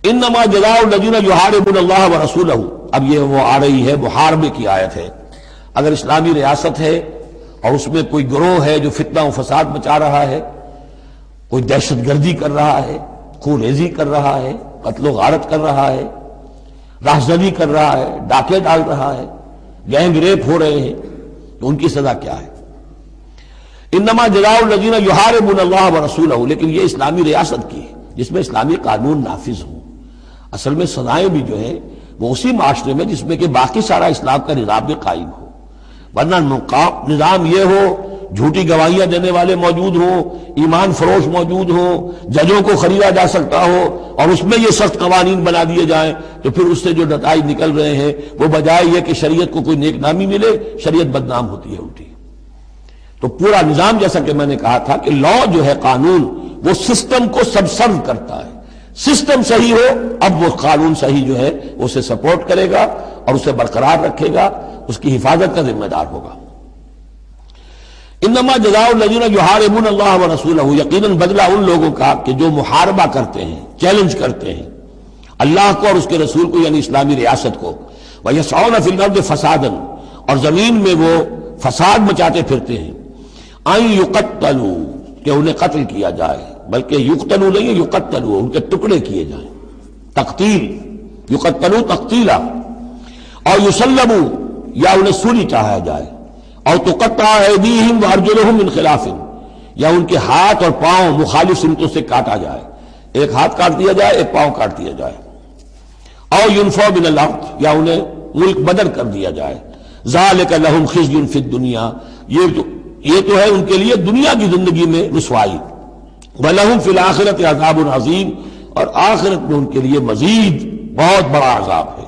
انما جزاء الذین یحاربون اللہ ورسولہ، اب یہ وہ آ رہی ہے محاربے کی آیت ہے۔ اگر اسلامی ریاست ہے اور اس میں کوئی گروہ ہے جو فتنہ و فساد مچا رہا ہے، کوئی دہشت گردی کر رہا ہے، خون ریزی کر رہا ہے، قتل و غارت کر رہا ہے، راہزنی کر رہا ہے، ڈاکے ڈال رہا ہے، گینگ ریپ ہو رہے ہیں، تو ان کی سزا کیا ہے؟ انما جزاء الذین یحاربون اللہ ورسولہ، لیکن یہ اسلامی ریاست کی ہے جس میں اسلامی قانون نافذ ہوں۔ اصل میں سزائیں بھی جو ہیں وہ اسی معاشرے میں جس میں کہ باقی سارا اسلام کا نظام بھی قائم ہو، ورنہ نظام یہ ہو جھوٹی گواہیاں دینے والے موجود ہوں، ایمان فروش موجود ہوں، ججوں کو خریدا جا سکتا ہو، اور اس میں یہ سخت قوانین بنا دیے جائیں، تو پھر اس سے جو نتائج نکل رہے ہیں وہ بجائے یہ کہ شریعت کو کوئی نیک نامی ملے، شریعت بدنام ہوتی ہے الٹی۔ تو پورا نظام، جیسا کہ میں نے کہا تھا کہ لا جو ہے، قانون، وہ سسٹم کو سبسرو کرتا ہے۔ سسٹم صحیح ہو، اب وہ قانون صحیح جو ہے اسے سپورٹ کرے گا اور اسے برقرار رکھے گا، اس کی حفاظت کا ذمہ دار ہوگا۔ انما جزاء الذین یحاربون اللہ ورسولہ، یقیناً بدلہ ان لوگوں کا کہ جو محاربہ کرتے ہیں، چیلنج کرتے ہیں اللہ کو اور اس کے رسول کو، یعنی اسلامی ریاست کو، وَيَسْعَوْنَ فِي الْأَرْضِ فَسَادًا، اور زمین میں وہ فساد مچاتے پھرتے ہیں، أَن يُقَتَّلُوا، کہ انہیں قتل کیا جائے، بلکہ یقتلوا نہیں، یقتلوا، ان کے ٹکڑے کیے جائیں، تقتیل، یقتلوا تقتیلا، اور یسلبوا، یا انہیں سولی چاہا جائے، اور تقطع ایدیہم وارجلہم من خلاف، یا ان کے ہاتھ اور پاؤں مخالف سمتوں سے کاٹا جائے، ایک ہاتھ کاٹ دیا جائے، ایک پاؤں کاٹ دیا جائے، اور ینفوا من الارض، یا انہیں ملک بدر کر دیا جائے، ذالک لہم خزی فی الدنیا، یہ تو ہے ان کے لیے دنیا کی زندگی میں رسوائی، وَلَهُمْ فِي الْآخِرَةِ عَذَابٌ عَظِيمٌ، اور آخرت میں ان کے لیے مزید بہت بڑا عذاب ہے۔